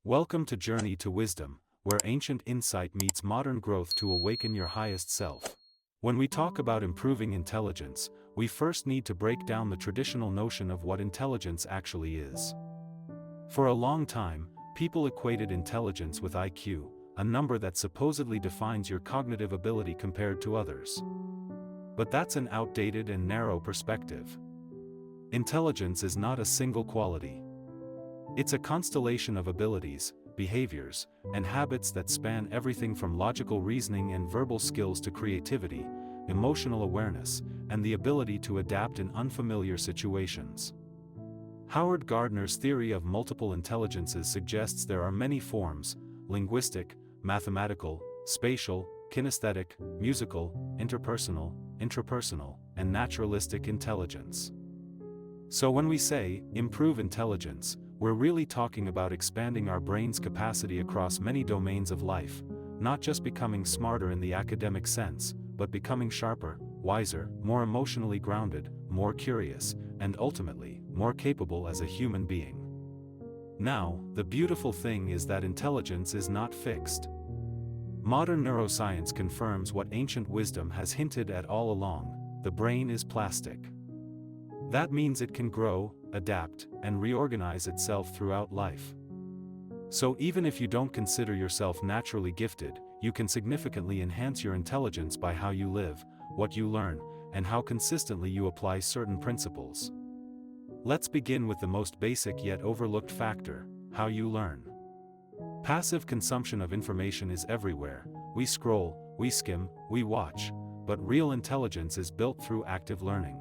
Welcome to Journey to Wisdom, where ancient insight meets modern growth to awaken your highest self. When we talk about improving intelligence, we first need to break down the traditional notion of what intelligence actually is. For a long time, people equated intelligence with IQ, a number that supposedly defines your cognitive ability compared to others. But that's an outdated and narrow perspective. Intelligence is not a single quality. It's a constellation of abilities, behaviors, and habits that span everything from logical reasoning and verbal skills to creativity, emotional awareness, and the ability to adapt in unfamiliar situations. Howard Gardner's theory of multiple intelligences suggests there are many forms: linguistic, mathematical, spatial, kinesthetic, musical, interpersonal, intrapersonal, and naturalistic intelligence. So when we say, improve intelligence, we're really talking about expanding our brain's capacity across many domains of life, not just becoming smarter in the academic sense, but becoming sharper, wiser, more emotionally grounded, more curious, and ultimately, more capable as a human being. Now, the beautiful thing is that intelligence is not fixed. Modern neuroscience confirms what ancient wisdom has hinted at all along: the brain is plastic. That means it can grow, adapt, and reorganize itself throughout life. So even if you don't consider yourself naturally gifted, you can significantly enhance your intelligence by how you live, what you learn, and how consistently you apply certain principles. Let's begin with the most basic yet overlooked factor: how you learn. Passive consumption of information is everywhere. We scroll, we skim, we watch, but real intelligence is built through active learning.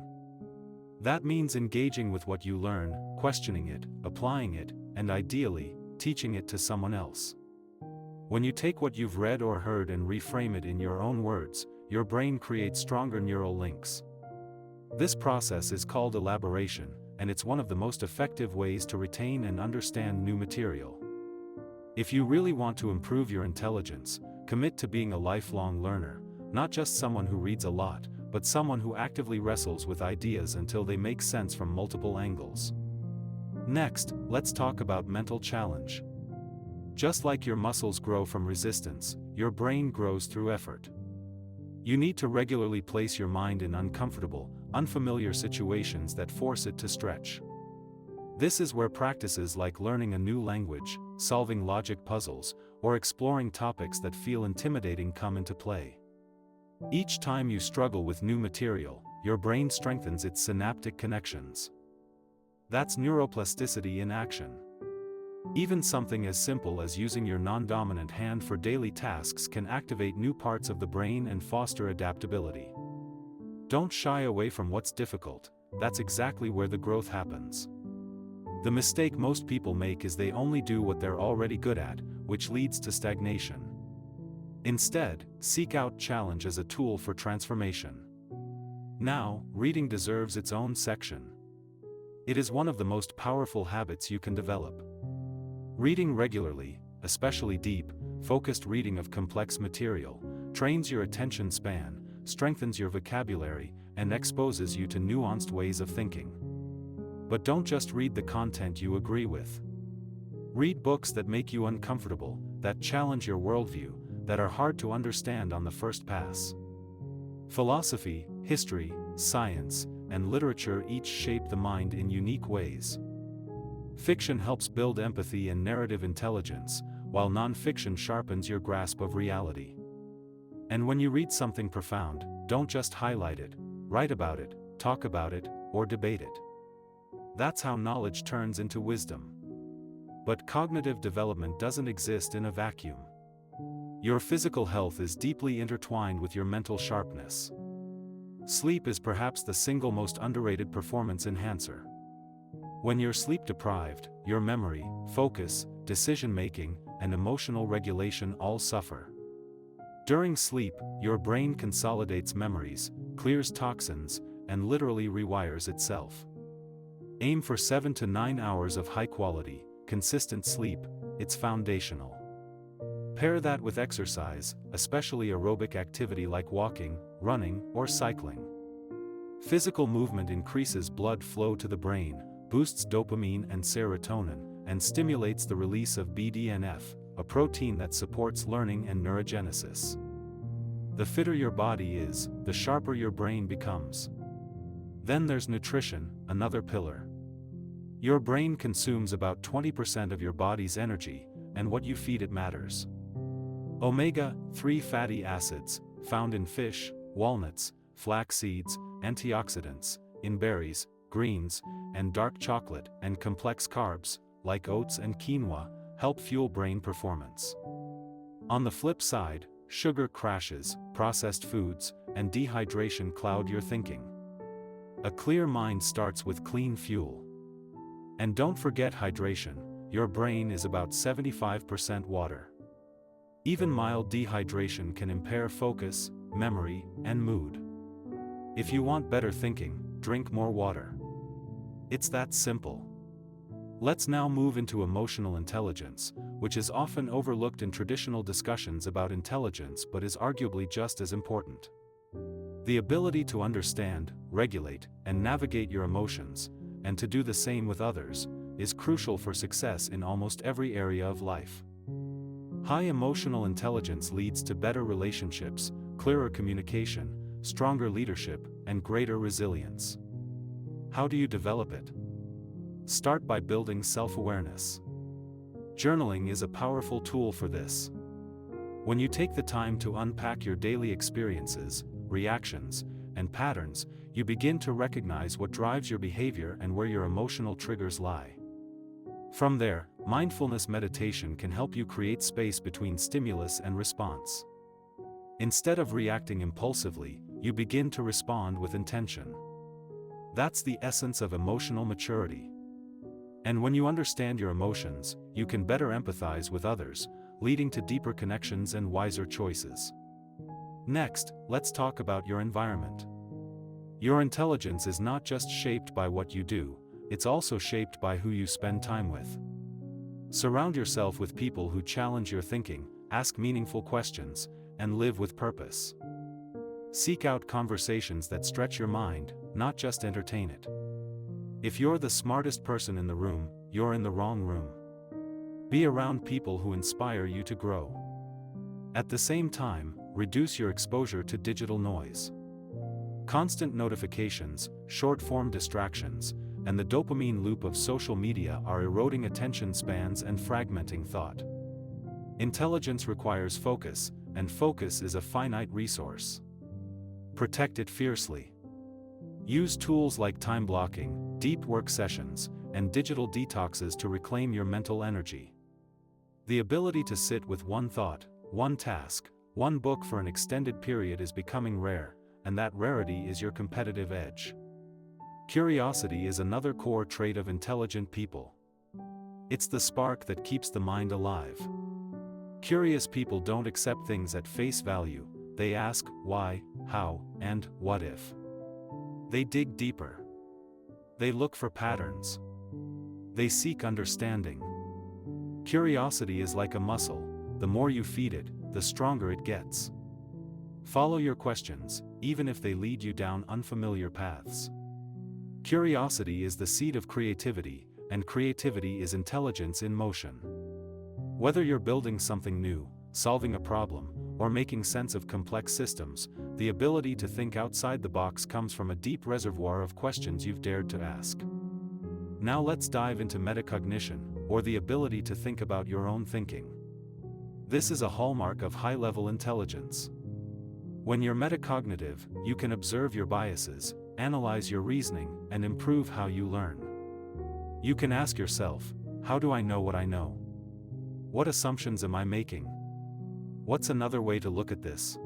That means engaging with what you learn, questioning it, applying it, and ideally, teaching it to someone else. When you take what you've read or heard and reframe it in your own words, your brain creates stronger neural links. This process is called elaboration, and it's one of the most effective ways to retain and understand new material. If you really want to improve your intelligence, commit to being a lifelong learner, not just someone who reads a lot, but someone who actively wrestles with ideas until they make sense from multiple angles. Next, let's talk about mental challenge. Just like your muscles grow from resistance, your brain grows through effort. You need to regularly place your mind in uncomfortable, unfamiliar situations that force it to stretch. This is where practices like learning a new language, solving logic puzzles, or exploring topics that feel intimidating come into play. Each time you struggle with new material, your brain strengthens its synaptic connections. That's neuroplasticity in action. Even something as simple as using your non-dominant hand for daily tasks can activate new parts of the brain and foster adaptability. Don't shy away from what's difficult. That's exactly where the growth happens. The mistake most people make is they only do what they're already good at, which leads to stagnation. Instead, seek out challenge as a tool for transformation. Now, reading deserves its own section. It is one of the most powerful habits you can develop. Reading regularly, especially deep, focused reading of complex material, trains your attention span, strengthens your vocabulary, and exposes you to nuanced ways of thinking. But don't just read the content you agree with. Read books that make you uncomfortable, that challenge your worldview, that are hard to understand on the first pass. Philosophy, history, science, and literature each shape the mind in unique ways. Fiction helps build empathy and narrative intelligence, while non-fiction sharpens your grasp of reality. And when you read something profound, don't just highlight it, write about it, talk about it, or debate it. That's how knowledge turns into wisdom. But cognitive development doesn't exist in a vacuum. Your physical health is deeply intertwined with your mental sharpness. Sleep is perhaps the single most underrated performance enhancer. When you're sleep deprived, your memory, focus, decision-making, and emotional regulation all suffer. During sleep, your brain consolidates memories, clears toxins, and literally rewires itself. Aim for 7 to 9 hours of high-quality, consistent sleep. It's foundational. Pair that with exercise, especially aerobic activity like walking, running, or cycling. Physical movement increases blood flow to the brain, boosts dopamine and serotonin, and stimulates the release of BDNF, a protein that supports learning and neurogenesis. The fitter your body is, the sharper your brain becomes. Then there's nutrition, another pillar. Your brain consumes about 20% of your body's energy, and what you feed it matters. Omega-3 fatty acids, found in fish, walnuts, flax seeds, antioxidants, in berries, greens, and dark chocolate, and complex carbs, like oats and quinoa, help fuel brain performance. On the flip side, sugar crashes, processed foods, and dehydration cloud your thinking. A clear mind starts with clean fuel. And don't forget hydration, your brain is about 75% water. Even mild dehydration can impair focus, memory, and mood. If you want better thinking, drink more water. It's that simple. Let's now move into emotional intelligence, which is often overlooked in traditional discussions about intelligence but is arguably just as important. The ability to understand, regulate, and navigate your emotions, and to do the same with others, is crucial for success in almost every area of life. High emotional intelligence leads to better relationships, clearer communication, stronger leadership, and greater resilience. How do you develop it? Start by building self-awareness. Journaling is a powerful tool for this. When you take the time to unpack your daily experiences, reactions, and patterns, you begin to recognize what drives your behavior and where your emotional triggers lie. From there, mindfulness meditation can help you create space between stimulus and response. Instead of reacting impulsively, you begin to respond with intention. That's the essence of emotional maturity. And when you understand your emotions, you can better empathize with others, leading to deeper connections and wiser choices. Next, let's talk about your environment. Your intelligence is not just shaped by what you do, it's also shaped by who you spend time with. Surround yourself with people who challenge your thinking, ask meaningful questions, and live with purpose. Seek out conversations that stretch your mind, not just entertain it. If you're the smartest person in the room, you're in the wrong room. Be around people who inspire you to grow. At the same time, reduce your exposure to digital noise. Constant notifications, short-form distractions, and the dopamine loop of social media are eroding attention spans and fragmenting thought. Intelligence requires focus, and focus is a finite resource. Protect it fiercely. Use tools like time blocking, deep work sessions, and digital detoxes to reclaim your mental energy. The ability to sit with one thought, one task, one book for an extended period is becoming rare, and that rarity is your competitive edge. Curiosity is another core trait of intelligent people. It's the spark that keeps the mind alive. Curious people don't accept things at face value, they ask why, how, and what if. They dig deeper. They look for patterns. They seek understanding. Curiosity is like a muscle, the more you feed it, the stronger it gets. Follow your questions, even if they lead you down unfamiliar paths. Curiosity is the seed of creativity, and creativity is intelligence in motion. Whether you're building something new, solving a problem, or making sense of complex systems, the ability to think outside the box comes from a deep reservoir of questions you've dared to ask. Now let's dive into metacognition, or the ability to think about your own thinking. This is a hallmark of high-level intelligence. When you're metacognitive, you can observe your biases, analyze your reasoning, and improve how you learn. You can ask yourself, how do I know what I know? What assumptions am I making? What's another way to look at this?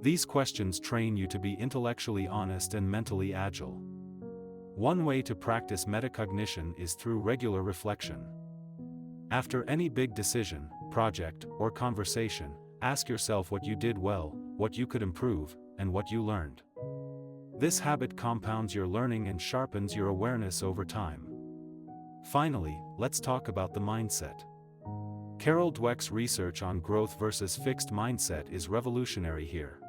These questions train you to be intellectually honest and mentally agile. One way to practice metacognition is through regular reflection. After any big decision, project, or conversation, ask yourself what you did well, what you could improve, and what you learned. This habit compounds your learning and sharpens your awareness over time. Finally, let's talk about the mindset. Carol Dweck's research on growth versus fixed mindset is revolutionary here.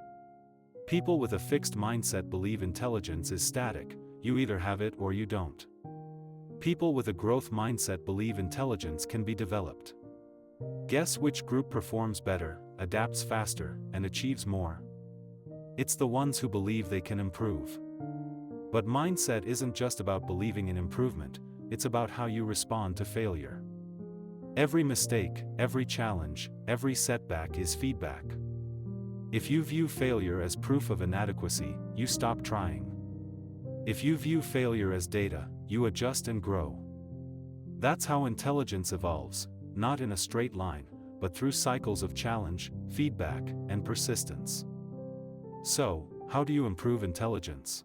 People with a fixed mindset believe intelligence is static, you either have it or you don't. People with a growth mindset believe intelligence can be developed. Guess which group performs better, adapts faster, and achieves more? It's the ones who believe they can improve. But mindset isn't just about believing in improvement, it's about how you respond to failure. Every mistake, every challenge, every setback is feedback. If you view failure as proof of inadequacy, you stop trying. If you view failure as data, you adjust and grow. That's how intelligence evolves, not in a straight line, but through cycles of challenge, feedback, and persistence. So, how do you improve intelligence?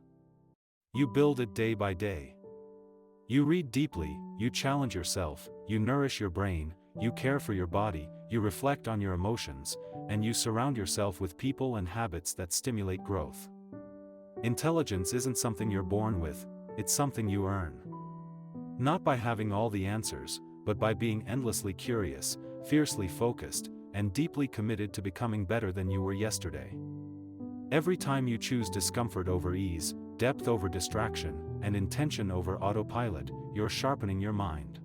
You build it day by day. You read deeply, you challenge yourself, you nourish your brain, you care for your body, you reflect on your emotions, and you surround yourself with people and habits that stimulate growth. Intelligence isn't something you're born with, it's something you earn. Not by having all the answers, but by being endlessly curious, fiercely focused, and deeply committed to becoming better than you were yesterday. Every time you choose discomfort over ease, depth over distraction, and intention over autopilot, you're sharpening your mind.